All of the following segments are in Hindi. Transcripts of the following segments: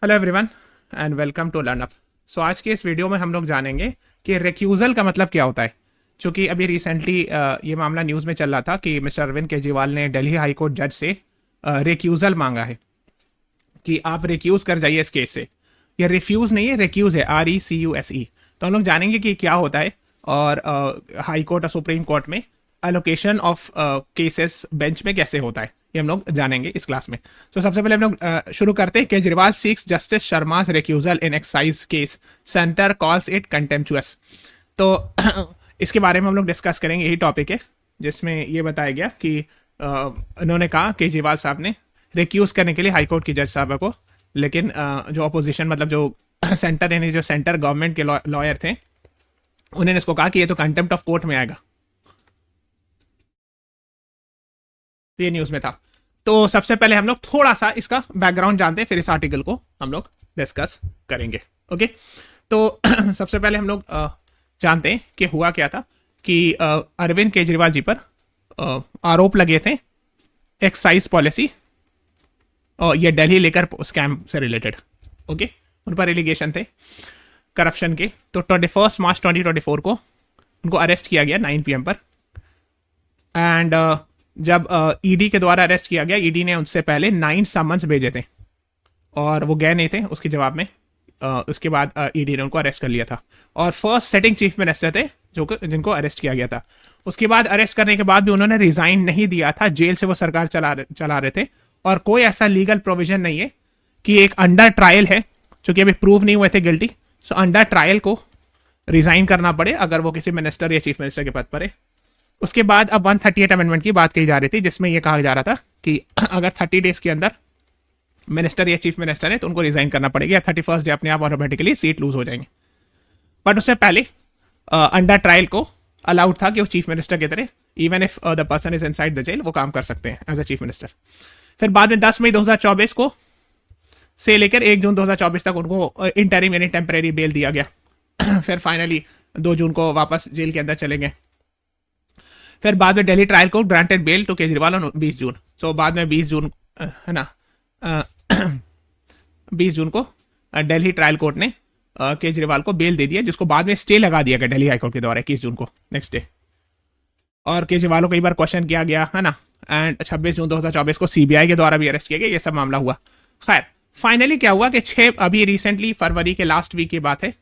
Hello everyone and welcome to learn up. So आज के इस वीडियो में हम लोग जानेंगे कि रिक्यूज़ल का मतलब क्या होता है। चूँकि अभी रिसेंटली ये मामला न्यूज़ में चल रहा था कि मिस्टर अरविंद केजरीवाल ने दिल्ली हाई कोर्ट जज से रिक्यूज़ल मांगा है कि आप रिक्यूज़ कर जाइए इस केस से। ये रिफ्यूज़ नहीं है, रिक्यूज़ है, RECUSE। तो हम लोग जानेंगे कि क्या होता है और हाई कोर्ट और सुप्रीम कोर्ट में एलोकेशन ऑफ केसेस बेंच में कैसे होता है, ये हम लोग जानेंगे इस क्लास में। तो सबसे पहले हम लोग शुरू करते हैं। Kejriwal seeks justice Sharma's recusal in excise case, centre calls it contemptuous. तो इसके बारे में हम लोग डिस्कस करेंगे, यही टॉपिक है जिसमें ये बताया गया कि उन्होंने कहा केजरीवाल साहब ने रिक्यूज करने के लिए हाई कोर्ट की जज साहब को, लेकिन जो अपोजिशन मतलब जो सेंटर यानी जो सेंटर गवर्नमेंट के लॉयर थे उन्होंने इसको कहा कि ये तो कंटेम्प्ट ऑफ कोर्ट में आएगा। तो ये न्यूज़ में था। तो सबसे पहले हम लोग थोड़ा सा इसका बैकग्राउंड जानते हैं, फिर इस आर्टिकल को हम लोग डिस्कस करेंगे। ओके, तो सबसे पहले हम लोग जानते हैं कि हुआ क्या था कि अरविंद केजरीवाल जी पर आरोप लगे थे एक्साइज पॉलिसी और ये दिल्ली लेकर स्कैम से रिलेटेड। ओके, उन पर एलिगेशन थे करप्शन के। तो 21 मार्च 2024 को उनको अरेस्ट किया गया 9 PM पर। एंड जब ईडी के द्वारा अरेस्ट किया गया, ईडी ने उनसे पहले 9 समन्स भेजे थे और वो गए नहीं थे उसके जवाब में। उसके बाद ईडी ने उनको अरेस्ट कर लिया था और फर्स्ट सेटिंग चीफ मिनिस्टर थे जिनको अरेस्ट किया गया था। उसके बाद अरेस्ट करने के बाद भी उन्होंने रिजाइन नहीं दिया था, जेल से वो सरकार चला रहे थे और कोई ऐसा लीगल प्रोविजन नहीं है कि एक अंडर ट्रायल है, चूंकि अभी प्रूव नहीं हुए थे गिल्टी, सो अंडर ट्रायल को रिजाइन करना पड़े अगर वो किसी मिनिस्टर या चीफ मिनिस्टर के पद पर है। उसके बाद अब 138 अमेंडमेंट की बात कही जा रही थी, जिसमें यह कहा जा रहा था कि अगर 30 डेज के अंदर मिनिस्टर या चीफ मिनिस्टर है तो उनको रिजाइन करना पड़ेगा या 31st डे अपने आप ऑटोमेटिकली सीट लूज हो जाएंगे। बट उससे पहले अंडर ट्रायल को अलाउड था कि वो चीफ मिनिस्टर की तरह even if the person is inside the jail वो काम कर सकते हैं एज अ चीफ मिनिस्टर। फिर बाद में 10 मई 2024 को से लेकर 1 जून 2024 तक उनको इंटरिम यानी टेम्परेरी बेल दिया गया। फिर फाइनली 2 जून को वापस जेल के अंदर चले गए। फिर बाद में दिल्ली ट्रायल को granted bail to Kejriwal on 20 June. So बाद में 20 जून है ना 20 जून को दिल्ली ट्रायल कोर्ट ने केजरीवाल को बेल दे दिया, जिसको बाद में स्टे लगा दिया गया दिल्ली हाईकोर्ट के द्वारा 21 जून को नेक्स्ट डे। और केजरीवाल को कई बार क्वेश्चन किया गया है ना। एंड 26 जून 2024 को CBI के द्वारा भी अरेस्ट किया गया। ये सब मामला हुआ। खैर फाइनली क्या हुआ कि 6 अभी रिसेंटली फरवरी के लास्ट वीक की बात है,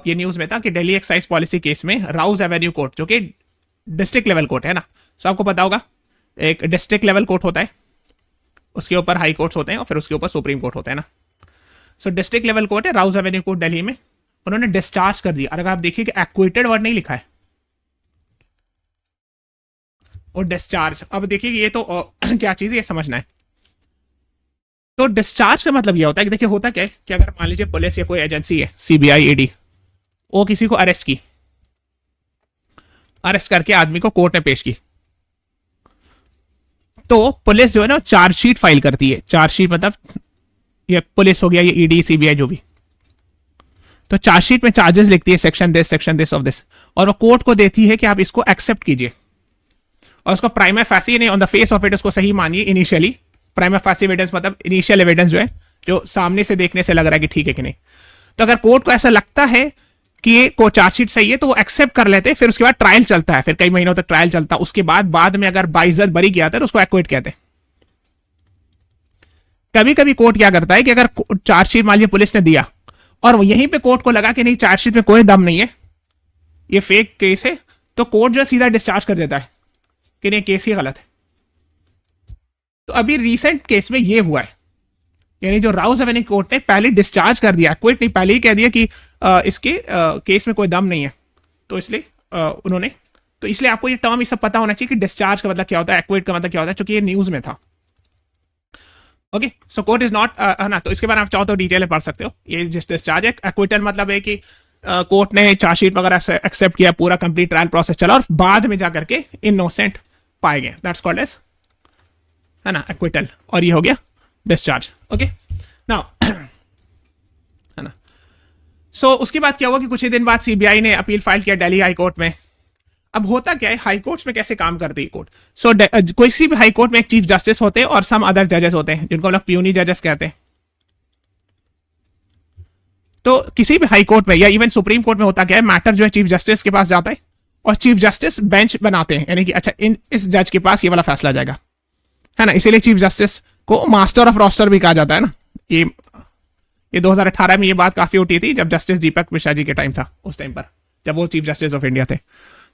ये न्यूज में था कि दिल्ली एक्साइज पॉलिसी केस में राउज एवेन्यू कोर्ट, जो कि डिस्ट्रिक्ट लेवल कोर्ट है ना, सो आपको पता होगा एक डिस्ट्रिक्ट लेवल कोर्ट होता है, उसके ऊपर हाई कोर्ट्स होते हैं और फिर उसके ऊपर सुप्रीम कोर्ट होता है ना। सो डिस्ट्रिक्ट लेवल कोर्ट है राउज एवेन्यू कोर्ट दिल्ली में, उन्होंने डिस्चार्ज कर दिया। अगर आप देखिए कि एक्वेटेड वर्ड नहीं लिखा है और डिस्चार्ज। अब देखिए ये तो क्या चीज है ये समझना है। तो डिस्चार्ज का मतलब ये होता है कि देखिए होता क्या है कि अगर मान लीजिए पुलिस या कोई एजेंसी है CBI ED, वो किसी को अरेस्ट की, अरेस्ट करके आदमी को कोर्ट में पेश की, तो पुलिस जो है ना चार्जशीट फाइल करती है। चार्जशीट मतलब ये पुलिस हो गया, ये ED CBI जो भी, तो चार्जशीट में चार्जेस लिखती है, सेक्शन दिस ऑफ दिस, और वो कोर्ट को देती है कि आप इसको एक्सेप्ट कीजिए। और उसको प्राइमा फैसी नहीं, on the face of it उसको सही मानिए। इनिशियली प्राइमा फैसी एविडेंस मतलब इनिशियल एविडेंस जो है, जो सामने से देखने से लग रहा है कि ठीक है कि नहीं। तो अगर कोर्ट को ऐसा लगता है कि ये को चार्जशीट सही है तो वो एक्सेप्ट कर लेते हैं। फिर उसके बाद ट्रायल चलता है, फिर कई महीनों तक ट्रायल चलता है। उसके बाद में अगर बाइज्जत बरी किया था तो उसको एक्विट कहते हैं। कभी कभी कोर्ट क्या करता है कि अगर चार्जशीट मान लीजिए पुलिस ने दिया और यहीं पे कोर्ट को लगा कि नहीं चार्जशीट में कोई दम नहीं है, ये फेक केस है, तो कोर्ट जो सीधा डिस्चार्ज कर देता है कि नहीं केस ही गलत है। तो अभी रिसेंट केस में ये हुआ है, यानी जो राउज एवेन्यू कोर्ट ने पहले डिस्चार्ज कर दिया, क्विट नहीं, पहले ही कह दिया कि इसके केस में कोई दम नहीं है। तो इसलिए उन्होंने, तो इसलिए आपको ये टर्म ये सब पता होना चाहिए कि डिस्चार्ज का मतलब क्या होता है, एक्विट का मतलब क्या होता है, क्योंकि ये न्यूज में था। Okay, so court is not है ना। तो इसके बारे में आप चाहो तो डिटेल में पढ़ सकते हो। ये डिस्चार्ज है। एक्विटल मतलब है कि कोर्ट ने चार्जशीट वगैरह एक्सेप्ट किया, पूरा कंप्लीट ट्रायल प्रोसेस चला और बाद में जाकर के इनोसेंट पाए गए, दैट्स कॉल्ड एज है ना एक्विटल। और ये हो गया डिस्चार्ज। ओके नाउ है ना। सो उसके बाद क्या हुआ कि कुछ ही दिन बाद CBI ने अपील फाइल किया दिल्ली हाई कोर्ट में। अब होता क्या है, हाई कोर्ट्स में कैसे काम करती है कोर्ट। सो कोई सी भी हाई कोर्ट में एक चीफ जस्टिस होते हैं और सम अदर जजेस होते हैं, जिनको हम लोग प्यूनी जजेस कहते हैं। तो किसी भी हाई कोर्ट में या इवन सुप्रीम कोर्ट में होता क्या है, मैटर जो है चीफ जस्टिस के पास जाता है और चीफ जस्टिस बेंच बनाते हैं, यानी कि अच्छा इस जज के पास ये वाला फैसला जाएगा, है ना। इसीलिए चीफ जस्टिस को मास्टर ऑफ रोस्टर भी कहा जाता है ना। ये 2018 में ये बात काफी उठी थी जब जस्टिस दीपक मिश्रा जी के टाइम था, उस टाइम पर जब वो चीफ जस्टिस ऑफ इंडिया थे।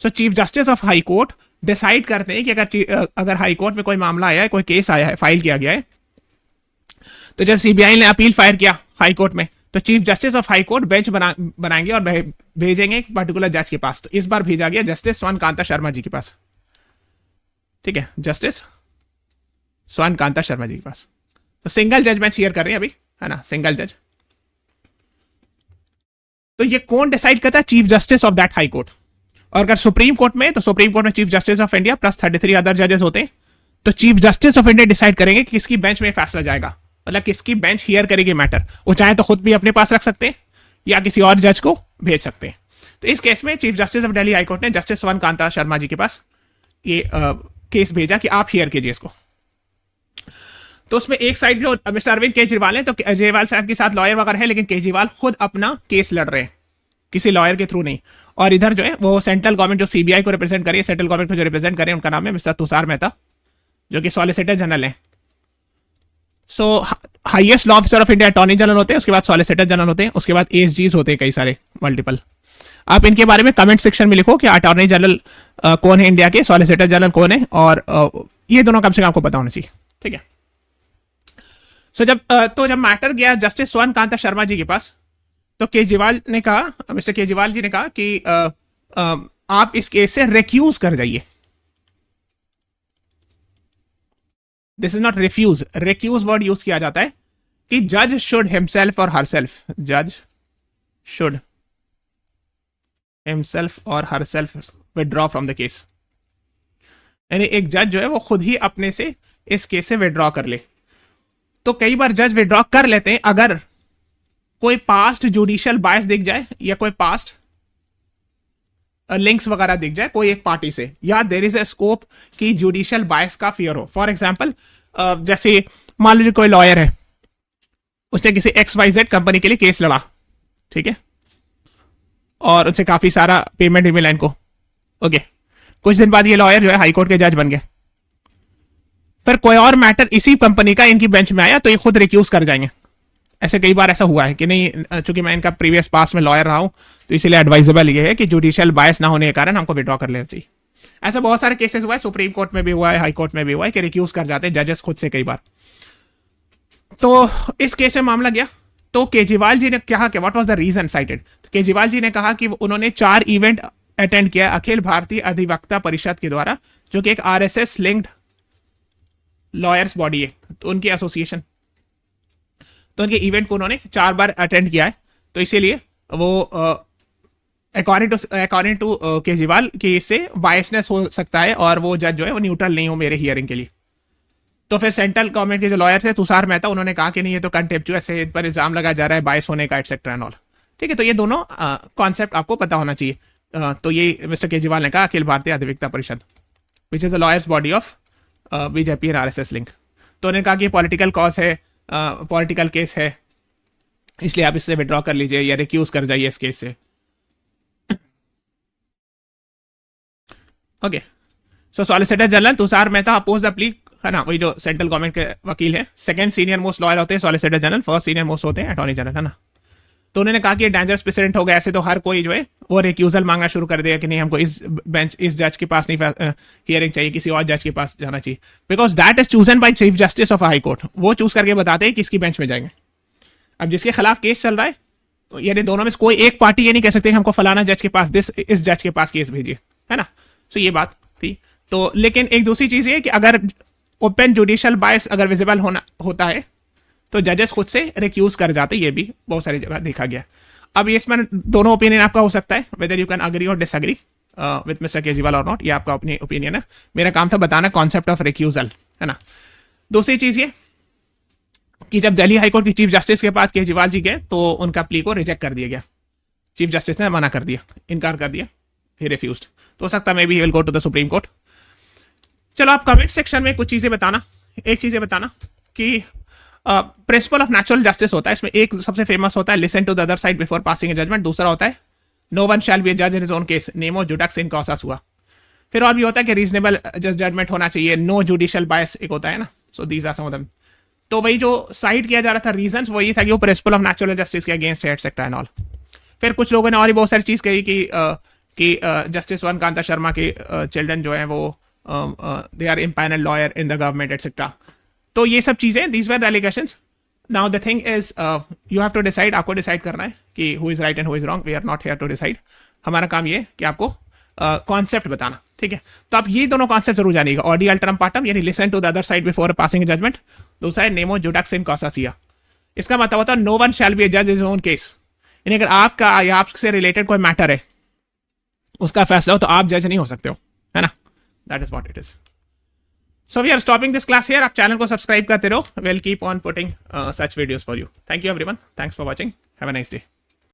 सो chief justice of high court decide करते हैं कि अगर हाई कोर्ट में कोई मामला आया है, कोई केस आया है, फाइल किया गया है, तो जब सीबीआई ने अपील फायर किया हाई कोर्ट में, तो chief justice of high court bench बनाएंगे और भेजेंगे एक पर्टिकुलर जज के पास। तो इस बार भेजा गया जस्टिस स्वर्ण कांता शर्मा जी के पास, ठीक है, जस्टिस स्वर्ण कांता शर्मा जी के पास। तो सिंगल जज बेंच हियर कर रहे हैं अभी, है ना, सिंगल जज। तो ये कौन डिसाइड करता है? Chief justice of that high court. और अगर सुप्रीम कोर्ट में, तो सुप्रीम कोर्ट में chief justice of India plus 33 other जजेस होते हैं। तो chief justice of India decide करेंगे कि किसकी बेंच में फैसला जाएगा, मतलब किसकी बेंच हियर करेगी मैटर। वो चाहे तो खुद भी अपने पास रख सकते हैं या किसी और जज को भेज सकते हैं। तो इस केस में chief justice of Delhi high court ने जस्टिस स्वर्ण कांता शर्मा जी के पास ये केस भेजा कि आप हियर कीजिए इसको। तो उसमें एक साइड जो मिस्टर अरविंद केजरीवाल है, तो केजरीवाल साहब के साथ लॉयर वगैरह है, लेकिन केजरीवाल खुद अपना केस लड़ रहे हैं, किसी लॉयर के थ्रू नहीं। और इधर जो है वो सेंट्रल गवर्नमेंट जो सीबीआई को रिप्रेजेंट करिए, सेंट्रल गवर्नमेंट को जो रिप्रेजेंट करें, उनका नाम है मिस्टर तुषार मेहता, जो कि सॉलिसिटर जनरल है। सो highest law officer of India attorney general होते हैं, उसके बाद सॉलिसिटर जनरल होते हैं, उसके बाद एएसजीज होते हैं कई सारे, मल्टीपल। आप इनके बारे में कमेंट सेक्शन में लिखो कि अटॉर्नी जनरल कौन है इंडिया के, सॉलिसिटर जनरल कौन है, और ये दोनों कम से कम आपको पता होना चाहिए, ठीक है। सो जब मैटर गया जस्टिस स्वर्ण कांता शर्मा जी के पास, तो केजरीवाल ने कहा, मिस्टर केजरीवाल जी ने कहा कि आप इस केस से रिक्यूज कर जाइए। This is not refuse, recuse word use किया जाता है कि जज शुड हिमसेल्फ और हरसेल्फ, जज शुड हिमसेल्फ और herself withdraw from the case. यानी एक जज जो है वो खुद ही अपने से इस केस से विड्रॉ कर ले। तो कई बार जज विड्रॉ कर लेते हैं अगर कोई पास्ट जुडिशियल बायस दिख जाए या कोई पास्ट लिंक्स वगैरह दिख जाए कोई एक पार्टी से, या देयर इज अ स्कोप कि जुडिशियल बायस का फियर हो। फॉर एग्जांपल जैसे मान लीजिए कोई लॉयर है, उसने किसी XYZ कंपनी के लिए केस लड़ा, ठीक है, और उनसे काफी सारा पेमेंट भी मिला इनको, ओके। कुछ दिन बाद ये लॉयर जो है हाई कोर्ट के जज बन गए, फिर कोई और मैटर इसी कंपनी का इनकी बेंच में आया तो ये खुद रिक्यूज कर जाएंगे। ऐसे कई बार ऐसा हुआ है कि नहीं, चूंकि मैं इनका प्रीवियस पास में लॉयर रहा हूं, तो इसीलिए एडवाइजेबल ये है कि जुडिशियल बायस ना होने के कारण हमको विड्रॉ कर लेना चाहिए। ऐसा बहुत सारे केसेस हुआ है, सुप्रीम कोर्ट में भी हुआ है, हाई कोर्ट में भी हुआ है कि रिक्यूज कर जाते हैं जजेस खुद से कई बार। तो इस केस में मामला गया, तो केजरीवाल जी ने कहा कि what was the reason cited. तो केजरीवाल जी ने कहा कि उन्होंने 4 इवेंट अटेंड किया अखिल भारतीय अधिवक्ता परिषद के द्वारा, जो कि एक RSS लिंक्ड लॉयर्स बॉडी है, तो उनकी एसोसिएशन, तो उनके इवेंट को उन्होंने 4 बार अटेंड किया है। तो इसीलिए वो अकॉर्डिंग टू केजरीवाल कि इससे बायसनेस हो सकता है और वो जज जो है वो न्यूट्रल नहीं हो मेरे हियरिंग के लिए। तो फिर सेंट्रल गवर्नमेंट के जो लॉयर थे तुषार मेहता, उन्होंने कहा कि नहीं ये तो कंटेम्प्चुअस है, इन पर इल्जाम लगाया जा रहा है बायस होने का एटसेट्रा एंड ऑल, ठीक है। तो ये दोनों कॉन्सेप्ट आपको पता होना चाहिए। तो ये मिस्टर केजरीवाल ने कहा अखिल भारतीय अधिवक्ता परिषद, which is the lawyers body of BJP and RSS link. तो उन्होंने कहा कि पॉलिटिकल कॉज है, पॉलिटिकल केस है, इसलिए आप इससे विड्रॉ कर लीजिए या रिक्यूज कर जाइए इस केस से, okay. So solicitor general Tushar Mehta oppose the plea, है ना, वही जो सेंट्रल गवर्नमेंट के वकील है। सेकंड सीनियर मोस्ट लॉयर होते हैं solicitor general, first senior most होते हैं अटॉर्नी जनरल, है ना। तो उन्होंने कहा कि डेंजरस प्रेसिडेंट हो गया, ऐसे तो हर कोई जो है वो रिक्यूजल मांगना शुरू कर देगा कि नहीं हमको इस बेंच, इस जज के पास नहीं हियरिंग चाहिए, किसी और जज के पास जाना चाहिए, because that is chosen by chief justice of high court. वो चूज करके बताते हैं किसकी बेंच में जाएंगे। अब जिसके खिलाफ केस चल रहा है, तो यानी दोनों में से कोई एक पार्टी ये नहीं कह सकती हमको फलाना जज के पास, इस जज के पास केस भेजिए, है ना। सो ये बात थी। तो लेकिन एक दूसरी चीज ये कि अगर ओपन जुडिशियल बायस अगर विजिबल होता है तो जजेस खुद से रिक्यूज कर जाते, ये भी बहुत सारी जगह देखा गया। अब इसमें दोनों ओपिनियन आपका हो सकता है, वेदर यू कैन अग्री और डिसएग्री विद मिस्टर केजरीवाल और नॉट, ये आपका अपनी ओपिनियन है। मेरा काम था बताना कॉन्सेप्ट ऑफ रिक्यूजल, है ना। दूसरी चीज ये कि जब दिल्ली हाईकोर्ट की चीफ जस्टिस के पास केजरीवाल जी गए तो उनका प्ली को रिजेक्ट कर दिया गया, चीफ जस्टिस ने मना कर दिया, इनकार कर दिया, ही रिफ्यूज्ड। तो हो सकता है maybe he will go to the supreme court. चलो आप कमेंट सेक्शन में कुछ चीजें बताना, एक चीजें बताना कि प्रिंसिपल ऑफ नेचुरल जस्टिस होता है, इसमें एक सबसे फेमस होता है listen to the other side before passing a judgment, दूसरा होता है no one shall be a जज इन हिज ओन केस, नेमो जुडक्स इन कॉसा हुआ। फिर और भी होता है कि रीजनेबल जजमेंट होना चाहिए, नो जुडिशियल बायस एक होता है ना, so these are some of them. तो वही जो साइड किया जा रहा था रीजंस वो ये था कि वो प्रिंसिपल ऑफ नेचुरल जस्टिस के अगेंस्ट है एटसेट्रा एंड ऑल। फिर कुछ लोगों ने और भी बहुत सारी चीज़ कही कि जस्टिस वन कांता शर्मा के चिल्ड्रन जो हैं वो they are impanel lawyer in the government etcetera. तो ये सब चीज़ें these were the allegations. Now the thing is you have to decide, आपको डिसाइड करना है कि who is right and who is wrong. We are not here to decide, हमारा काम ये कि आपको कॉन्सेप्ट बताना, ठीक है। तो आप ये दोनों कॉन्सेप्ट जरूर जानिएगा, ऑडी अल्टरम पार्टम यानी listen to the other side before passing judgement, दूसरा है नेमो जुडक्स इन कॉसा सिया। इसका मतलब होता है no one shall be a जज इज ओन केस, यानी अगर आपका या आपसे रिलेटेड कोई मैटर है उसका फैसला हो तो आप जज नहीं हो सकते हो, है ना। That is what it is. So we are stopping this class here. आप चैनल को सब्सक्राइब करते रहो, will keep on putting such videos for you. Thank you everyone, thanks for watching, have a nice day.